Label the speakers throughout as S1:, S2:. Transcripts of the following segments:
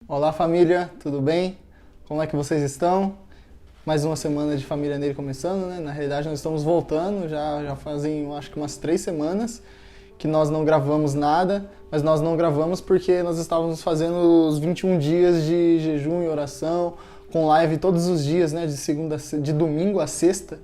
S1: Olá família, tudo bem? Como é que vocês estão? Mais uma semana de Família Nele começando, né? Na realidade nós estamos voltando, já fazem acho que umas 3 semanas que nós não gravamos nada, mas nós não gravamos porque nós estávamos fazendo os 21 dias de jejum e oração, com live todos os dias, né? De domingo a sexta.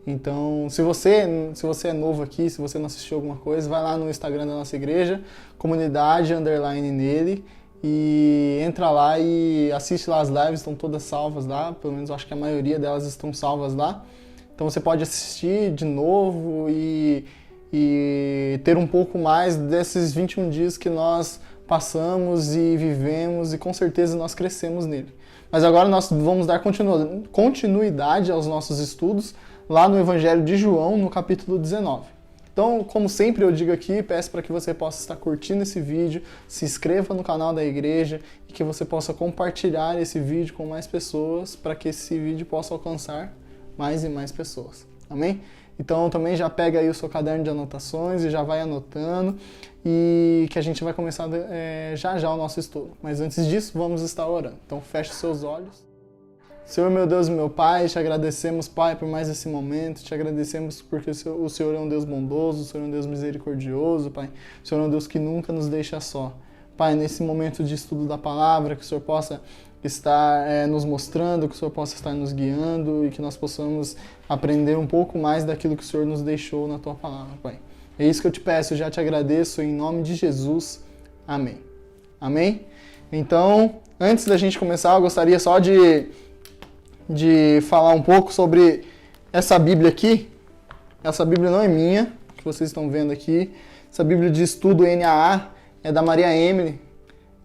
S1: Então, se você é novo aqui, se você não assistiu alguma coisa, vai lá no Instagram da nossa igreja, comunidade _ nele, e entra lá e assiste lá as lives, estão todas salvas lá, pelo menos eu acho que a maioria delas estão salvas lá. Então você pode assistir de novo e ter um pouco mais desses 21 dias que nós passamos e vivemos e com certeza nós crescemos nele. Mas agora nós vamos dar continuidade aos nossos estudos lá no Evangelho de João, no capítulo 19. Então, como sempre eu digo aqui, peço para que você possa estar curtindo esse vídeo, se inscreva no canal da igreja e que você possa compartilhar esse vídeo com mais pessoas para que esse vídeo possa alcançar mais e mais pessoas. Amém? Então também já pega aí o seu caderno de anotações e já vai anotando e que a gente vai começar já o nosso estudo. Mas antes disso, vamos estar orando. Então feche seus olhos. Senhor, meu Deus e meu Pai, te agradecemos, Pai, por mais esse momento, te agradecemos porque o Senhor é um Deus bondoso, o Senhor é um Deus misericordioso, Pai, o Senhor é um Deus que nunca nos deixa só. Pai, nesse momento de estudo da palavra, que o Senhor possa estar nos mostrando, que o Senhor possa estar nos guiando e que nós possamos aprender um pouco mais daquilo que o Senhor nos deixou na Tua palavra, Pai. É isso que eu te peço, eu já te agradeço, em nome de Jesus. Amém. Amém? Então, antes da gente começar, eu gostaria só de falar um pouco sobre essa Bíblia aqui. Essa Bíblia não é minha, que vocês estão vendo aqui. Essa Bíblia de estudo NAA é da Maria Emily.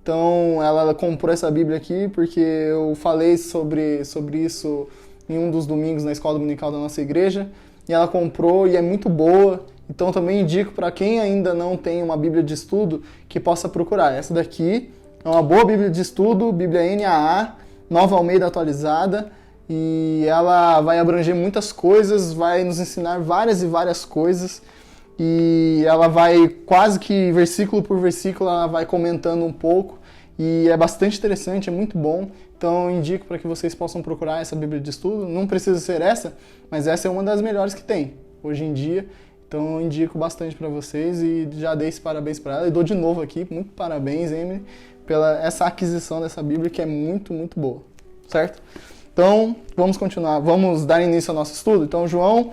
S1: Então, ela comprou essa Bíblia aqui porque eu falei sobre isso em um dos domingos na escola dominical da nossa igreja. E ela comprou e é muito boa. Então, também indico para quem ainda não tem uma Bíblia de estudo que possa procurar. Essa daqui é uma boa Bíblia de estudo, Bíblia NAA, Nova Almeida atualizada. E ela vai abranger muitas coisas, vai nos ensinar várias e várias coisas. E ela vai, quase que versículo por versículo, ela vai comentando um pouco. E é bastante interessante, é muito bom. Então eu indico para que vocês possam procurar essa Bíblia de estudo. Não precisa ser essa, mas essa é uma das melhores que tem hoje em dia. Então eu indico bastante para vocês e já dei esse parabéns para ela. E dou de novo aqui, muito parabéns, Emily, pela essa aquisição dessa Bíblia que é muito, muito boa. Certo? Então, vamos continuar, vamos dar início ao nosso estudo. Então, João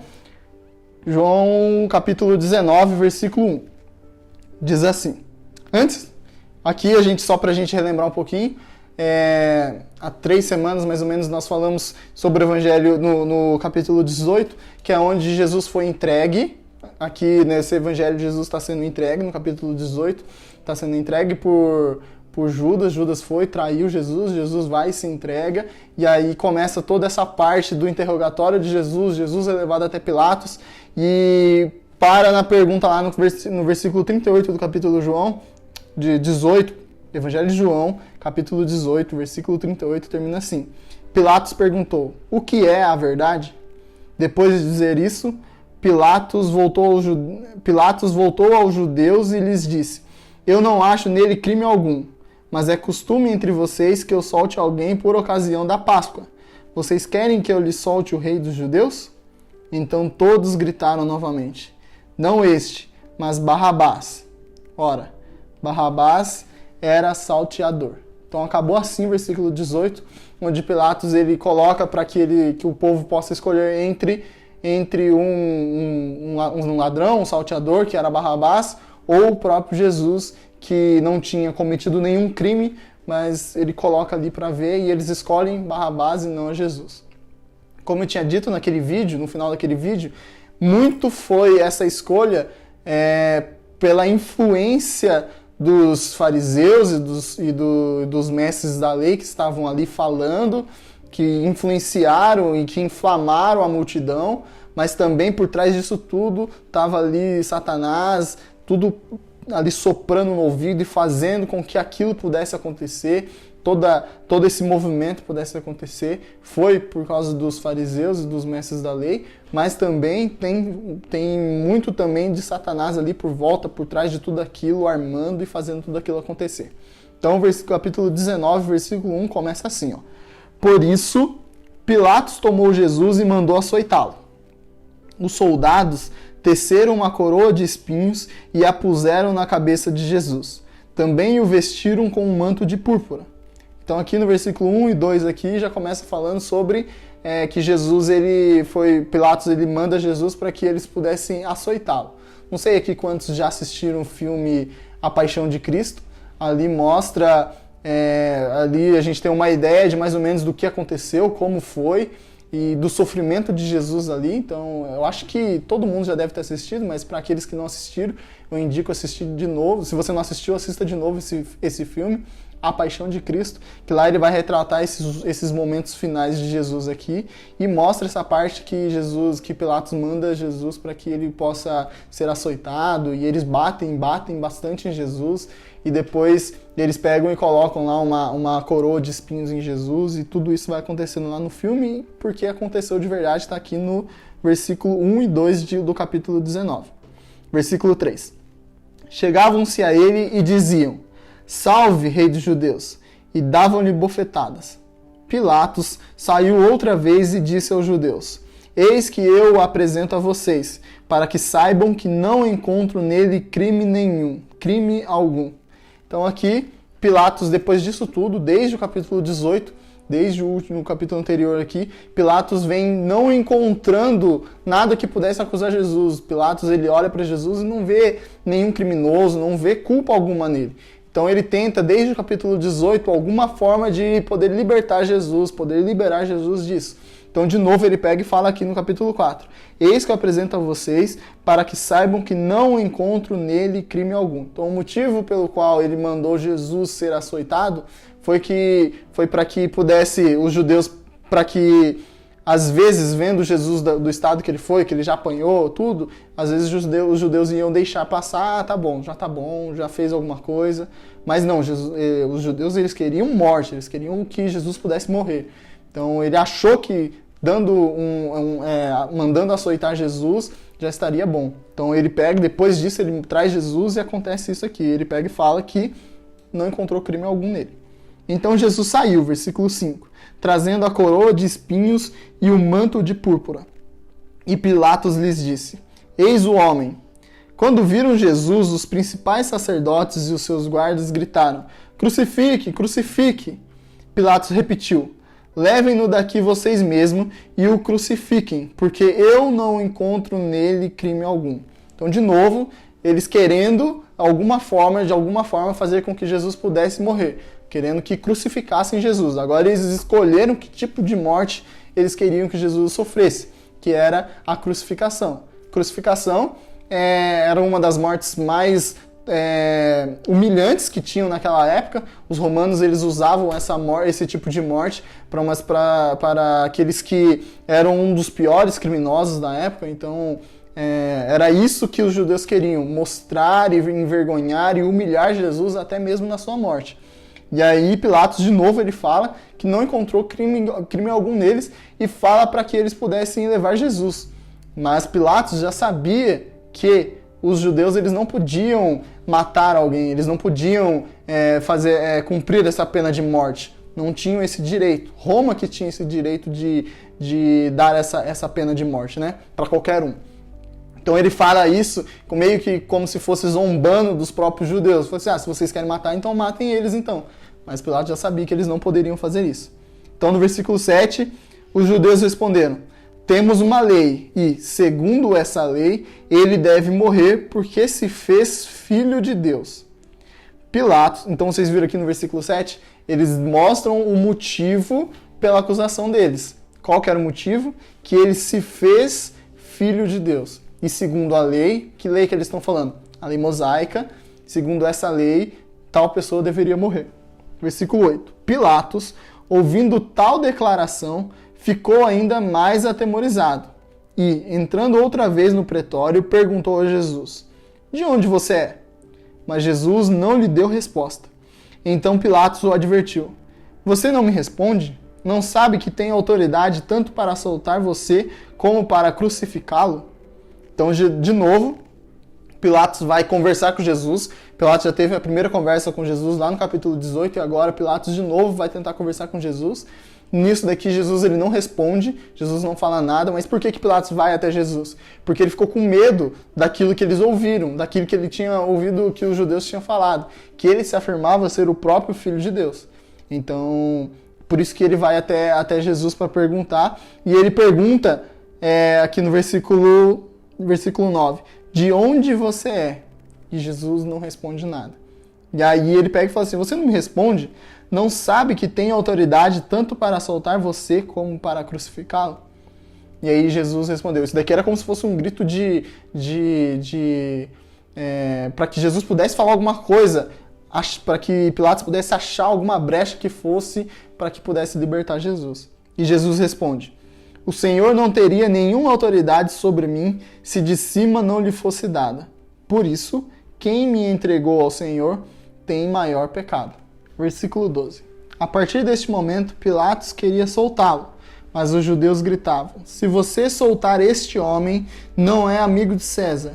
S1: capítulo 19, versículo 1, diz assim. Antes, aqui só para a gente relembrar um pouquinho, há 3 semanas mais ou menos nós falamos sobre o Evangelho no capítulo 18, que é onde Jesus foi entregue. Aqui nesse Evangelho Jesus está sendo entregue, no capítulo 18, está sendo entregue por Judas. Judas traiu Jesus, Jesus vai e se entrega, e aí começa toda essa parte do interrogatório de Jesus. Jesus é levado até Pilatos, e para na pergunta lá no versículo 38 do capítulo de 18, Evangelho de João, capítulo 18, versículo 38, termina assim. Pilatos perguntou, o que é a verdade? Depois de dizer isso, Pilatos voltou aos judeus e lhes disse, eu não acho nele crime algum. Mas é costume entre vocês que eu solte alguém por ocasião da Páscoa. Vocês querem que eu lhe solte o rei dos judeus? Então todos gritaram novamente. Não este, mas Barrabás. Ora, Barrabás era salteador. Então acabou assim o versículo 18, onde Pilatos ele coloca para que o povo possa escolher entre um ladrão, um salteador, que era Barrabás, ou o próprio Jesus, que não tinha cometido nenhum crime, mas ele coloca ali para ver e eles escolhem Barrabás e não a Jesus. Como eu tinha dito naquele vídeo, no final daquele vídeo, muito foi essa escolha pela influência dos fariseus e dos mestres da lei que estavam ali falando, que influenciaram e que inflamaram a multidão, mas também por trás disso tudo estava ali Satanás, tudo ali soprando no ouvido e fazendo com que aquilo pudesse acontecer, todo esse movimento pudesse acontecer, foi por causa dos fariseus e dos mestres da lei, mas também tem muito também de Satanás ali por volta, por trás de tudo aquilo, armando e fazendo tudo aquilo acontecer. Então, capítulo 19, versículo 1 começa assim, ó. Por isso, Pilatos tomou Jesus e mandou açoitá-lo. Os soldados teceram uma coroa de espinhos e a puseram na cabeça de Jesus. Também o vestiram com um manto de púrpura. Então aqui no versículo 1 e 2 aqui já começa falando sobre que Jesus, Pilatos ele manda Jesus para que eles pudessem açoitá-lo. Não sei aqui quantos já assistiram o filme A Paixão de Cristo. Ali mostra, ali a gente tem uma ideia de mais ou menos do que aconteceu, como foi, e do sofrimento de Jesus ali. Então eu acho que todo mundo já deve ter assistido, mas para aqueles que não assistiram, eu indico assistir de novo. Se você não assistiu, assista de novo esse filme, A Paixão de Cristo, que lá ele vai retratar esses momentos finais de Jesus aqui e mostra essa parte que Pilatos manda Jesus para que ele possa ser açoitado, e eles batem bastante em Jesus, e depois eles pegam e colocam lá uma coroa de espinhos em Jesus, e tudo isso vai acontecendo lá no filme, porque aconteceu de verdade, está aqui no versículo 1 e 2 do capítulo 19. Versículo 3. Chegavam-se a ele e diziam: Salve, rei dos judeus! E davam-lhe bofetadas. Pilatos saiu outra vez e disse aos judeus: Eis que eu o apresento a vocês, para que saibam que não encontro nele crime algum. Então aqui, Pilatos, depois disso tudo, desde o capítulo 18, desde o último capítulo anterior aqui, Pilatos vem não encontrando nada que pudesse acusar Jesus. Pilatos, ele olha para Jesus e não vê nenhum criminoso, não vê culpa alguma nele. Então ele tenta, desde o capítulo 18, alguma forma de poder libertar Jesus, poder liberar Jesus disso. Então, de novo, ele pega e fala aqui no capítulo 4. Eis que eu apresento a vocês, para que saibam que não encontro nele crime algum. Então, o motivo pelo qual ele mandou Jesus ser açoitado foi para que pudesse, os judeus, para que, às vezes, vendo Jesus do estado que ele foi, que ele já apanhou, tudo, às vezes os judeus iam deixar passar, tá bom, já fez alguma coisa. Mas não, os judeus, eles queriam morte, eles queriam que Jesus pudesse morrer. Então ele achou que mandando açoitar Jesus já estaria bom. Então ele pega, depois disso ele traz Jesus e acontece isso aqui. Ele pega e fala que não encontrou crime algum nele. Então Jesus saiu, versículo 5, trazendo a coroa de espinhos e o manto de púrpura. E Pilatos lhes disse: Eis o homem. Quando viram Jesus, os principais sacerdotes e os seus guardas gritaram: Crucifique, crucifique! Pilatos repetiu: Levem-no daqui vocês mesmos e o crucifiquem, porque eu não encontro nele crime algum. Então, de novo, eles querendo, de alguma forma, fazer com que Jesus pudesse morrer, querendo que crucificassem Jesus. Agora eles escolheram que tipo de morte eles queriam que Jesus sofresse, que era a crucificação. Crucificação era uma das mortes mais humilhantes que tinham naquela época. Os romanos, eles usavam esse tipo de morte para aqueles que eram um dos piores criminosos da época. Então era isso que os judeus queriam, mostrar e envergonhar e humilhar Jesus até mesmo na sua morte. E aí Pilatos, de novo, ele fala que não encontrou crime algum neles e fala para que eles pudessem levar Jesus. Mas Pilatos já sabia que os judeus, eles não podiam matar alguém, eles não podiam cumprir essa pena de morte. Não tinham esse direito. Roma que tinha esse direito de dar essa pena de morte, né? Para qualquer um. Então ele fala isso meio que como se fosse zombando dos próprios judeus. Falou assim, se vocês querem matar, então matem eles então. Mas Pilatos já sabia que eles não poderiam fazer isso. Então no versículo 7, os judeus responderam: Temos uma lei e, segundo essa lei, ele deve morrer porque se fez filho de Deus. Pilatos, então vocês viram aqui no versículo 7, eles mostram o motivo pela acusação deles. Qual que era o motivo? Que ele se fez filho de Deus. E segundo a lei, que lei que eles estão falando? A lei mosaica, segundo essa lei, tal pessoa deveria morrer. Versículo 8. Pilatos, ouvindo tal declaração, ficou ainda mais atemorizado e, entrando outra vez no pretório, perguntou a Jesus: De onde você é? Mas Jesus não lhe deu resposta. Então Pilatos o advertiu: Você não me responde? Não sabe que tem autoridade tanto para soltar você como para crucificá-lo? Então, de novo, Pilatos vai conversar com Jesus. Pilatos já teve a primeira conversa com Jesus lá no capítulo 18 e agora Pilatos de novo vai tentar conversar com Jesus. Nisso daqui Jesus ele não responde, Jesus não fala nada, mas por que Pilatos vai até Jesus? Porque ele ficou com medo daquilo que eles ouviram, daquilo que ele tinha ouvido que os judeus tinham falado, que ele se afirmava ser o próprio Filho de Deus. Então, por isso que ele vai até Jesus para perguntar, e ele pergunta aqui no versículo 9, de onde você é? E Jesus não responde nada. E aí ele pega e fala assim, você não me responde? Não sabe que tem autoridade tanto para soltar você como para crucificá-lo? E aí Jesus respondeu. Isso daqui era como se fosse um grito para que Jesus pudesse falar alguma coisa, para que Pilatos pudesse achar alguma brecha que fosse para que pudesse libertar Jesus. E Jesus responde, o Senhor não teria nenhuma autoridade sobre mim se de cima não lhe fosse dada. Por isso, quem me entregou ao Senhor tem maior pecado. Versículo 12. A partir deste momento, Pilatos queria soltá-lo, mas os judeus gritavam, se você soltar este homem, não é amigo de César.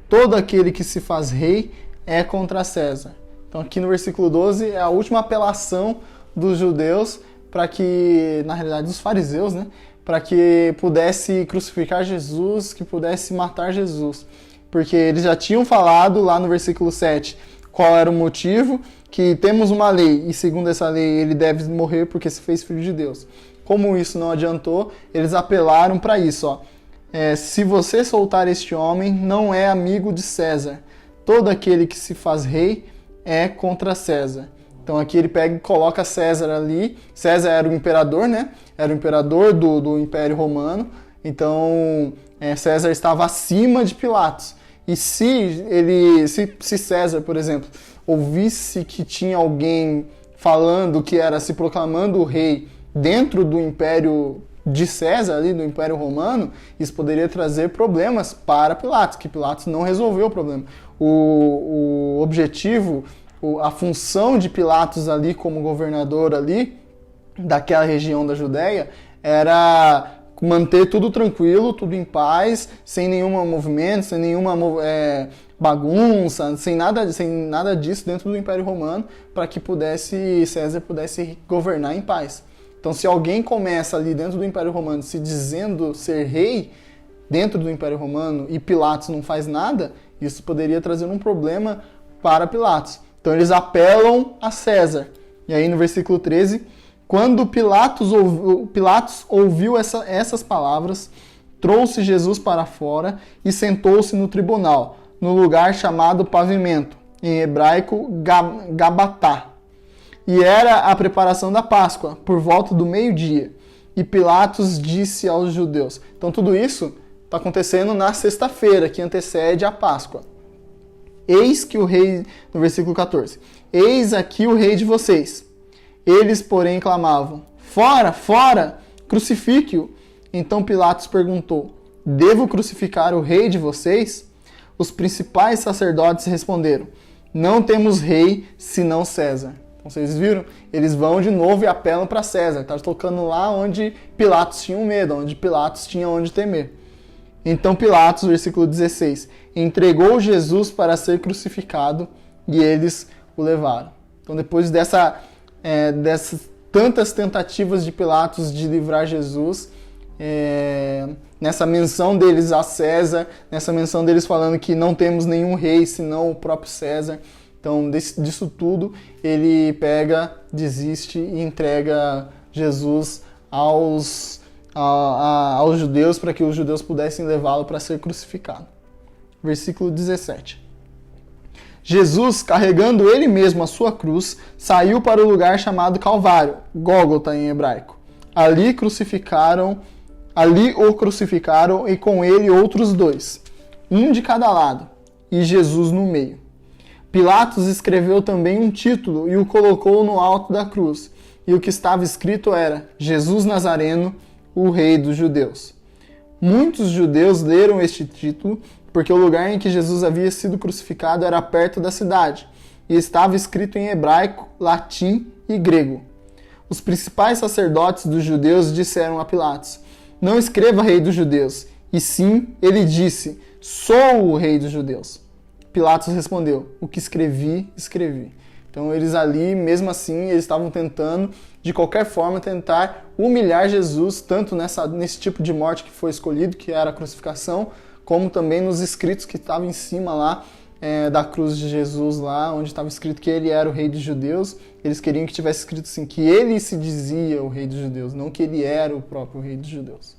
S1: Todo aquele que se faz rei é contra César. Então aqui no versículo 12 é a última apelação dos judeus para que, na realidade dos fariseus, né, para que pudesse crucificar Jesus, que pudesse matar Jesus. Porque eles já tinham falado lá no versículo 7 qual era o motivo, que temos uma lei, e segundo essa lei ele deve morrer porque se fez filho de Deus. Como isso não adiantou, eles apelaram para isso. Ó. Se você soltar este homem, não é amigo de César. Todo aquele que se faz rei é contra César. Então aqui ele pega e coloca César ali. César era o imperador, né? Era o imperador do Império Romano. Então César estava acima de Pilatos. E se César, por exemplo, ouvisse que tinha alguém falando que era se proclamando o rei dentro do Império de César, ali do Império Romano, isso poderia trazer problemas para Pilatos, que Pilatos não resolveu o problema. O objetivo, a função de Pilatos ali como governador ali, daquela região da Judéia, era manter tudo tranquilo, tudo em paz, sem nenhum movimento, sem nenhuma bagunça, sem nada disso dentro do Império Romano, para que César pudesse governar em paz. Então, se alguém começa ali dentro do Império Romano se dizendo ser rei dentro do Império Romano e Pilatos não faz nada, isso poderia trazer um problema para Pilatos. Então, eles apelam a César. E aí, no versículo 13... Quando Pilatos ouviu essas palavras, trouxe Jesus para fora e sentou-se no tribunal, no lugar chamado Pavimento, em hebraico Gabatá. E era a preparação da Páscoa, por volta do meio-dia. E Pilatos disse aos judeus. Então tudo isso está acontecendo na sexta-feira, que antecede a Páscoa. Eis que o rei, no versículo 14, eis aqui o rei de vocês. Eles, porém, clamavam, fora, fora, crucifique-o. Então Pilatos perguntou, devo crucificar o rei de vocês? Os principais sacerdotes responderam, não temos rei senão César. Então vocês viram? Eles vão de novo e apelam para César. Está tocando lá onde Pilatos tinha medo, onde Pilatos tinha onde temer. Então Pilatos, versículo 16, entregou Jesus para ser crucificado e eles o levaram. Então depois dessas tantas tentativas de Pilatos de livrar Jesus, nessa menção deles a César, nessa menção deles falando que não temos nenhum rei senão o próprio César, então disso tudo ele pega, desiste e entrega Jesus aos judeus para que os judeus pudessem levá-lo para ser crucificado. Versículo 17. Jesus, carregando ele mesmo a sua cruz, saiu para o lugar chamado Calvário, Gólgota em hebraico. Ali o crucificaram e com ele outros dois, um de cada lado, e Jesus no meio. Pilatos escreveu também um título e o colocou no alto da cruz, e o que estava escrito era: Jesus Nazareno, o Rei dos Judeus. Muitos judeus leram este título porque o lugar em que Jesus havia sido crucificado era perto da cidade, e estava escrito em hebraico, latim e grego. Os principais sacerdotes dos judeus disseram a Pilatos, não escreva Rei dos Judeus, e sim, ele disse, sou o Rei dos Judeus. Pilatos respondeu: o que escrevi, escrevi. Então eles ali, mesmo assim, eles estavam tentando, de qualquer forma, tentar humilhar Jesus, tanto nesse tipo de morte que foi escolhido, que era a crucificação, como também nos escritos que estavam em cima lá da cruz de Jesus, lá onde estava escrito que ele era o rei dos judeus. Eles queriam que tivesse escrito assim, que ele se dizia o rei dos judeus, não que ele era o próprio rei dos judeus.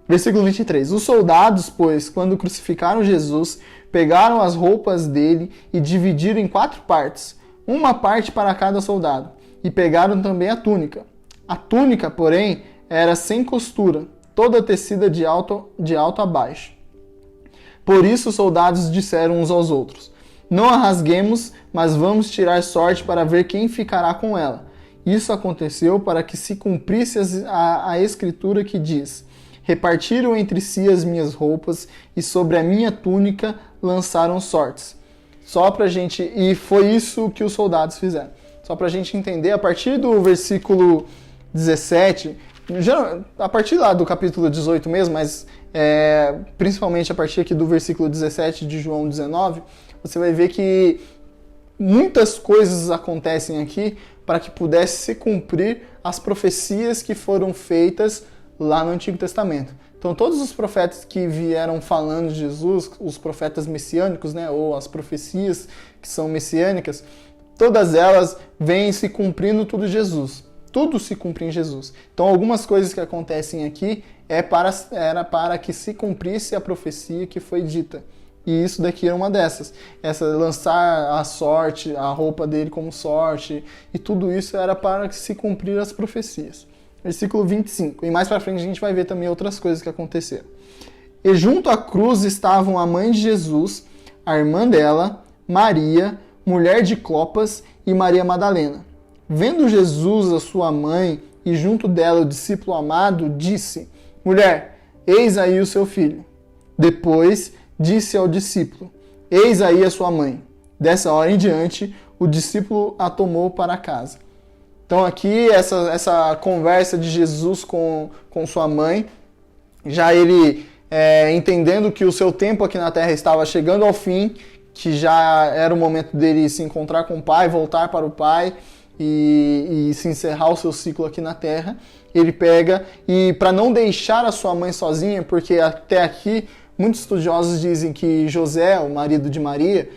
S1: Versículo 23. Os soldados, pois, quando crucificaram Jesus, pegaram as roupas dele e dividiram em 4 partes, uma parte para cada soldado, e pegaram também a túnica. A túnica, porém, era sem costura, toda tecida de alto a baixo. Por isso os soldados disseram uns aos outros: não a rasguemos, mas vamos tirar sorte para ver quem ficará com ela. Isso aconteceu para que se cumprisse a escritura que diz: repartiram entre si as minhas roupas e sobre a minha túnica lançaram sortes. E foi isso que os soldados fizeram. Só para a gente entender, a partir do versículo 17, a partir lá do capítulo 18 mesmo, mas principalmente a partir aqui do versículo 17 de João 19, você vai ver que muitas coisas acontecem aqui para que pudesse se cumprir as profecias que foram feitas lá no Antigo Testamento. Então todos os profetas que vieram falando de Jesus, os profetas messiânicos, né, ou as profecias que são messiânicas, todas elas vêm se cumprindo tudo Jesus. Tudo se cumpre em Jesus. Então algumas coisas que acontecem aqui era para que se cumprisse a profecia que foi dita. E isso daqui é uma dessas. Lançar a sorte, a roupa dele como sorte, e tudo isso era para que se cumprir as profecias. Versículo 25. E mais para frente a gente vai ver também outras coisas que aconteceram. E junto à cruz estavam a mãe de Jesus, a irmã dela, Maria, mulher de Clopas, e Maria Madalena. Vendo Jesus a sua mãe e junto dela o discípulo amado, disse: mulher, eis aí o seu filho. Depois disse ao discípulo: eis aí a sua mãe. Dessa hora em diante, o discípulo a tomou para casa. Então aqui essa conversa de Jesus com sua mãe, já ele entendendo que o seu tempo aqui na Terra estava chegando ao fim, que já era o momento dele se encontrar com o Pai, voltar para o Pai e se encerrar o seu ciclo aqui na Terra, ele pega e para não deixar a sua mãe sozinha, porque até aqui muitos estudiosos dizem que José, o marido de Maria,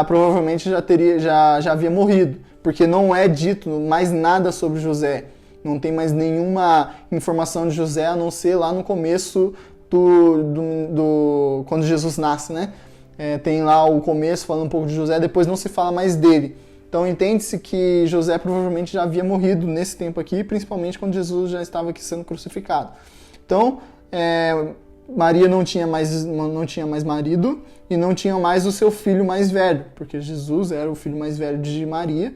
S1: provavelmente já havia morrido, porque não é dito mais nada sobre José. Não tem mais nenhuma informação de José, a não ser lá no começo quando Jesus nasce, né? Tem lá o começo falando um pouco de José, depois não se fala mais dele. Então entende-se que José provavelmente já havia morrido nesse tempo aqui, principalmente quando Jesus já estava aqui sendo crucificado. Então, Maria não tinha mais marido e não tinha mais o seu filho mais velho, porque Jesus era o filho mais velho de Maria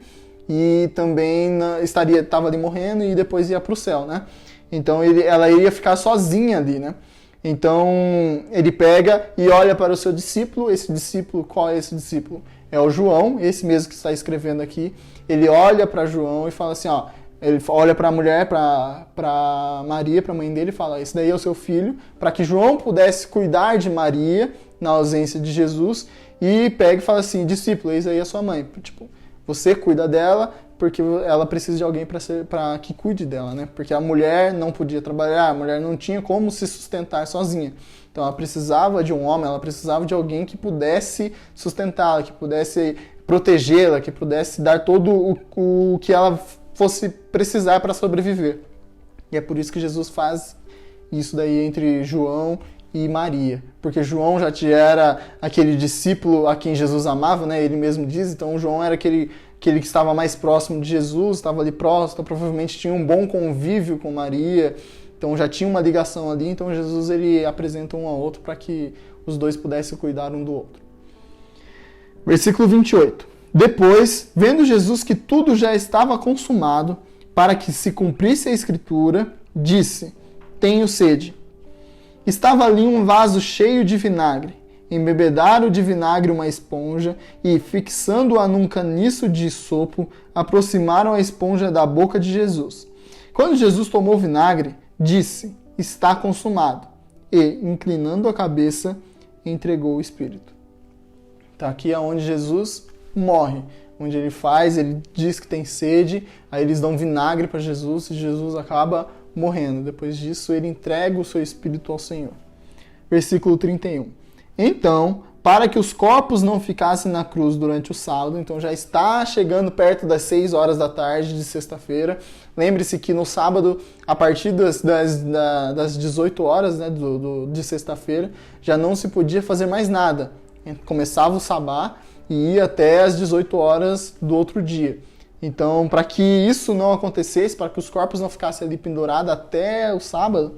S1: e também estava ali morrendo e depois ia para o céu, né? Então ela iria ficar sozinha ali, né? Então ele pega e olha para o seu discípulo. Esse discípulo, qual é esse discípulo? É o João, esse mesmo que está escrevendo aqui. Ele olha para João e fala assim, ó, ele olha para a mulher, para Maria, para a mãe dele, e fala: esse daí é o seu filho, para que João pudesse cuidar de Maria na ausência de Jesus, e pega e fala assim: discípulo, eis aí a sua mãe. Tipo, você cuida dela porque ela precisa de alguém para que cuide dela, né? Porque a mulher não podia trabalhar, a mulher não tinha como se sustentar sozinha. Então ela precisava de um homem, ela precisava de alguém que pudesse sustentá-la, que pudesse protegê-la, que pudesse dar todo o que ela fosse precisar para sobreviver. E é por isso que Jesus faz isso daí entre João e Maria. Porque João já era aquele discípulo a quem Jesus amava, né? Ele mesmo diz. Então João era aquele que estava mais próximo de Jesus, estava ali próximo, então, provavelmente tinha um bom convívio com Maria. Então já tinha uma ligação ali. Então Jesus ele apresenta um ao outro para que os dois pudessem cuidar um do outro. Versículo 28. Depois, vendo Jesus que tudo já estava consumado, para que se cumprisse a Escritura, disse: tenho sede. Estava ali um vaso cheio de vinagre. Embebedaram de vinagre uma esponja e, fixando-a num caniço de sopo, aproximaram a esponja da boca de Jesus. Quando Jesus tomou o vinagre, disse: está consumado. E, inclinando a cabeça, entregou o Espírito. Tá aqui é onde Jesus morre, onde ele diz que tem sede, aí eles dão vinagre para Jesus e Jesus acaba morrendo. Depois disso, ele entrega o seu espírito ao Senhor. Versículo 31. Então, para que os corpos não ficassem na cruz durante o sábado, então já está chegando perto das 6 horas da tarde de sexta-feira. Lembre-se que no sábado, a partir das 18 horas, né, de sexta-feira, já não se podia fazer mais nada. Começava o sabá e ia até as 18 horas do outro dia. Então, para que isso não acontecesse, para que os corpos não ficassem ali pendurados até o sábado,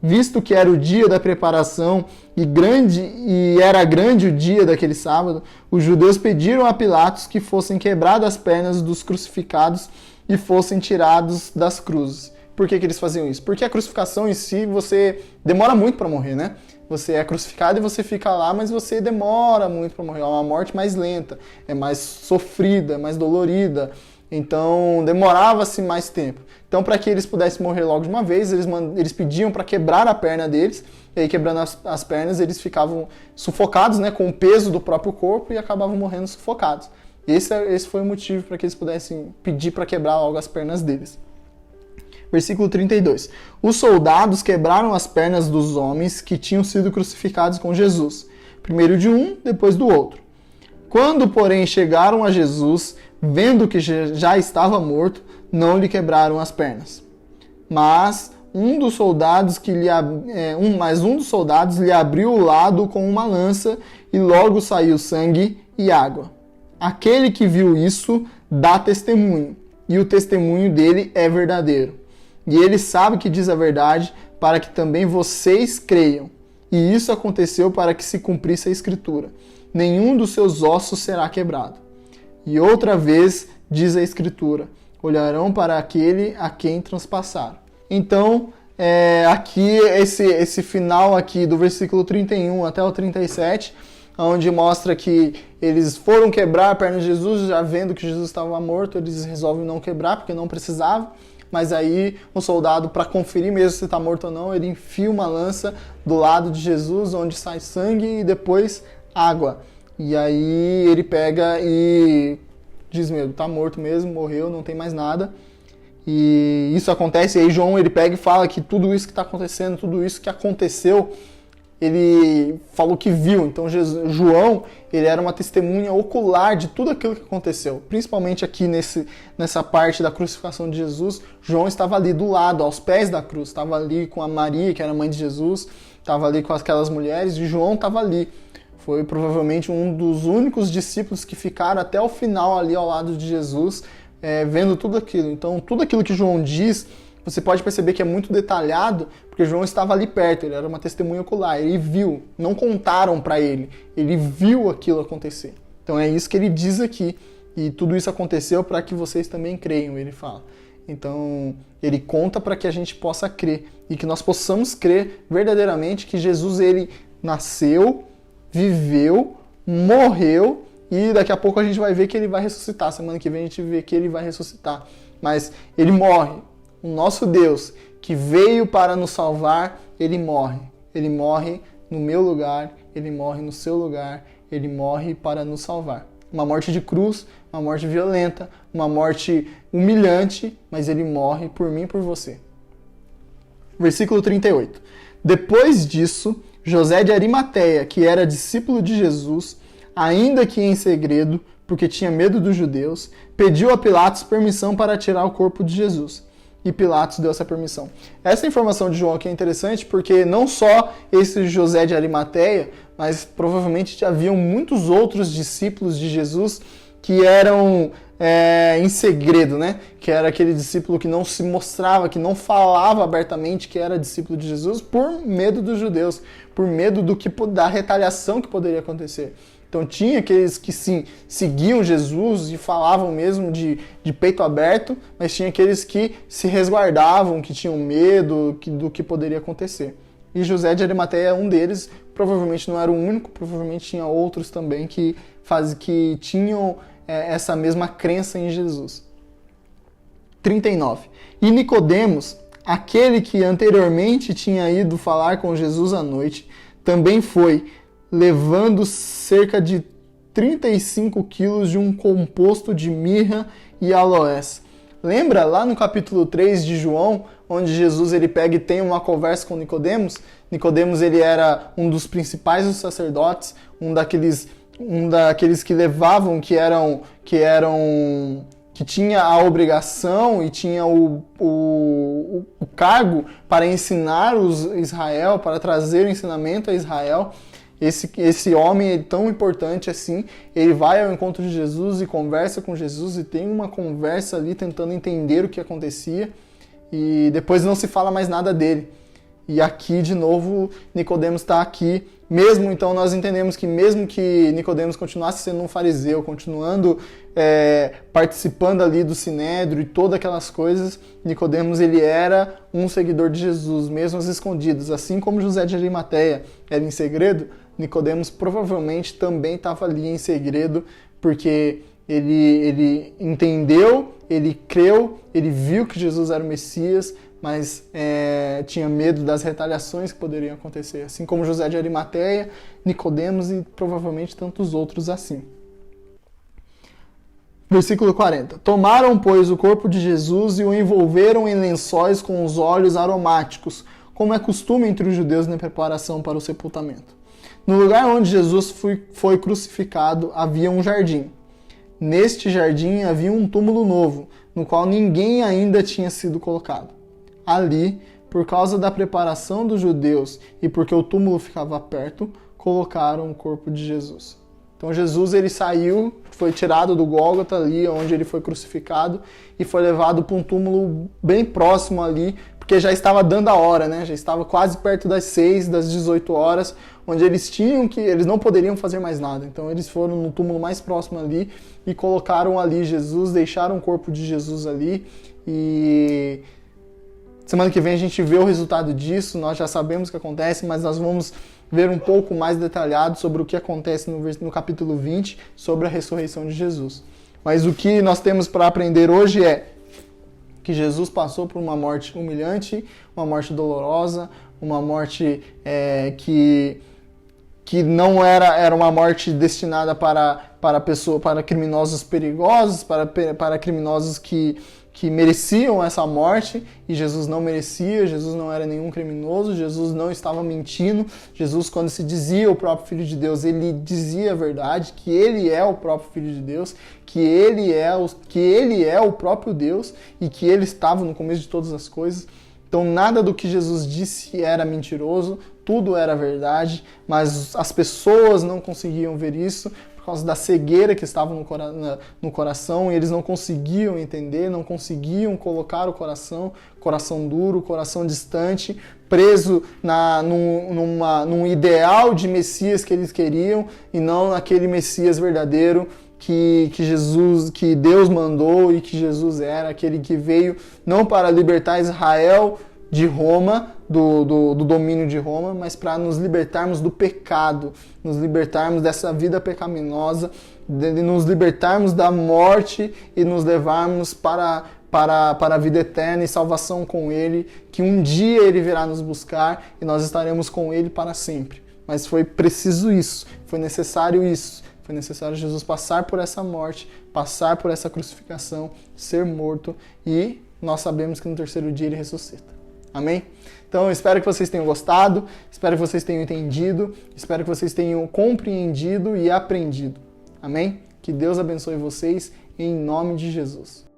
S1: visto que era o dia da preparação e era grande o dia daquele sábado, os judeus pediram a Pilatos que fossem quebradas as pernas dos crucificados e fossem tirados das cruzes. Por que eles faziam isso? Porque a crucificação em si, você demora muito para morrer, né? Você é crucificado e você fica lá, mas você demora muito para morrer. É uma morte mais lenta, é mais sofrida, é mais dolorida. Então, demorava-se mais tempo. Então, para que eles pudessem morrer logo de uma vez, eles pediam para quebrar a perna deles. E aí, quebrando as pernas, eles ficavam sufocados, né, com o peso do próprio corpo e acabavam morrendo sufocados. Esse foi o motivo para que eles pudessem pedir para quebrar logo as pernas deles. Versículo 32. Os soldados quebraram as pernas dos homens que tinham sido crucificados com Jesus, primeiro de um, depois do outro. Quando, porém, chegaram a Jesus, vendo que já estava morto, não lhe quebraram as pernas. Mas um dos soldados lhe abriu o lado com uma lança e logo saiu sangue e água. Aquele que viu isso dá testemunho, e o testemunho dele é verdadeiro. E ele sabe que diz a verdade, para que também vocês creiam. E isso aconteceu para que se cumprisse a Escritura. Nenhum dos seus ossos será quebrado. E outra vez, diz a Escritura, olharão para aquele a quem transpassaram. Então, aqui, esse final aqui do versículo 31 até o 37, onde mostra que eles foram quebrar a perna de Jesus, já vendo que Jesus estava morto, eles resolvem não quebrar, porque não precisava. Mas aí o soldado, para conferir mesmo se está morto ou não, ele enfia uma lança do lado de Jesus, onde sai sangue e depois água. E aí ele pega e diz, está morto mesmo, morreu, não tem mais nada. E isso acontece, e aí João ele pega e fala que tudo isso que está acontecendo, tudo isso que aconteceu, ele falou que viu. Então João, ele era uma testemunha ocular de tudo aquilo que aconteceu. Principalmente aqui nessa parte da crucificação de Jesus, João estava ali do lado, aos pés da cruz. Estava ali com a Maria, que era mãe de Jesus, estava ali com aquelas mulheres, e João estava ali. Foi provavelmente um dos únicos discípulos que ficaram até o final ali ao lado de Jesus, vendo tudo aquilo. Então, tudo aquilo que João diz, você pode perceber que é muito detalhado, porque João estava ali perto, ele era uma testemunha ocular, ele viu, não contaram para ele viu aquilo acontecer. Então é isso que ele diz aqui, e tudo isso aconteceu para que vocês também creiam, ele fala. Então ele conta para que a gente possa crer, e que nós possamos crer verdadeiramente que Jesus, ele nasceu, viveu, morreu, e daqui a pouco a gente vai ver que ele vai ressuscitar. Semana que vem a gente vê que ele vai ressuscitar. Mas ele morre. O nosso Deus, que veio para nos salvar, ele morre. Ele morre no meu lugar, ele morre no seu lugar, ele morre para nos salvar. Uma morte de cruz, uma morte violenta, uma morte humilhante, mas ele morre por mim e por você. Versículo 38. Depois disso, José de Arimateia, que era discípulo de Jesus, ainda que em segredo, porque tinha medo dos judeus, pediu a Pilatos permissão para tirar o corpo de Jesus. E Pilatos deu essa permissão. Essa informação de João aqui é interessante porque não só esse José de Arimateia, mas provavelmente haviam muitos outros discípulos de Jesus que eram em segredo, né? Que era aquele discípulo que não se mostrava, que não falava abertamente que era discípulo de Jesus por medo dos judeus, por medo da retaliação que poderia acontecer. Então tinha aqueles que sim, seguiam Jesus e falavam mesmo de peito aberto, mas tinha aqueles que se resguardavam, que tinham medo do que poderia acontecer. E José de Arimateia, um deles, provavelmente não era o único, provavelmente tinha outros também que tinham essa mesma crença em Jesus. 39. E Nicodemos, aquele que anteriormente tinha ido falar com Jesus à noite, também foi, levando cerca de 35 quilos de um composto de mirra e aloés. Lembra lá no capítulo 3 de João, onde Jesus ele pega e tem uma conversa com Nicodemos? Nicodemos ele era um dos principais dos sacerdotes, um daqueles que levavam, que tinha a obrigação e tinha o cargo para ensinar os Israel, para trazer o ensinamento a Israel. Esse homem tão importante assim, ele vai ao encontro de Jesus e conversa com Jesus e tem uma conversa ali tentando entender o que acontecia e depois não se fala mais nada dele. E aqui, de novo, Nicodemos está aqui. Mesmo, então, nós entendemos que mesmo que Nicodemos continuasse sendo um fariseu, continuando participando ali do Sinédrio e todas aquelas coisas, Nicodemos ele era um seguidor de Jesus, mesmo às escondidas. Assim como José de Arimateia era em segredo, Nicodemos provavelmente também estava ali em segredo, porque ele entendeu, ele creu, ele viu que Jesus era o Messias, mas tinha medo das retaliações que poderiam acontecer, assim como José de Arimateia, Nicodemos e provavelmente tantos outros assim. Versículo 40. Tomaram, pois, o corpo de Jesus e o envolveram em lençóis com os óleos aromáticos, como é costume entre os judeus na preparação para o sepultamento. No lugar onde Jesus foi crucificado havia um jardim. Neste jardim havia um túmulo novo, no qual ninguém ainda tinha sido colocado. Ali, por causa da preparação dos judeus e porque o túmulo ficava perto, colocaram o corpo de Jesus. Então Jesus ele saiu, foi tirado do Gólgota ali, onde ele foi crucificado, e foi levado para um túmulo bem próximo ali, porque já estava dando a hora, né? Já estava quase perto das 6, das 18 horas, onde eles não poderiam fazer mais nada. Então eles foram no túmulo mais próximo ali e colocaram ali Jesus, deixaram o corpo de Jesus ali e semana que vem a gente vê o resultado disso, nós já sabemos o que acontece, mas nós vamos ver um pouco mais detalhado sobre o que acontece no capítulo 20, sobre a ressurreição de Jesus. Mas o que nós temos para aprender hoje é que Jesus passou por uma morte humilhante, uma morte dolorosa, uma morte que não era uma morte destinada para criminosos perigosos, para criminosos que mereciam essa morte, e Jesus não merecia, Jesus não era nenhum criminoso, Jesus não estava mentindo. Jesus, quando se dizia o próprio Filho de Deus, ele dizia a verdade, que ele é o próprio Filho de Deus, que ele é o próprio Deus e que ele estava no começo de todas as coisas. Então nada do que Jesus disse era mentiroso, tudo era verdade, mas as pessoas não conseguiam ver isso por causa da cegueira que estava no coração, e eles não conseguiam entender, não conseguiam colocar o coração duro, coração distante, preso num ideal de Messias que eles queriam e não naquele Messias verdadeiro que Deus mandou e que Jesus era, aquele que veio não para libertar Israel de Roma, do domínio de Roma, mas para nos libertarmos do pecado, nos libertarmos dessa vida pecaminosa, nos libertarmos da morte e nos levarmos para a vida eterna e salvação com Ele, que um dia Ele virá nos buscar e nós estaremos com Ele para sempre. Mas foi preciso isso, foi necessário isso. Foi necessário Jesus passar por essa morte, passar por essa crucificação, ser morto, e nós sabemos que no terceiro dia Ele ressuscita. Amém? Então eu espero que vocês tenham gostado, espero que vocês tenham entendido, espero que vocês tenham compreendido e aprendido. Amém? Que Deus abençoe vocês em nome de Jesus.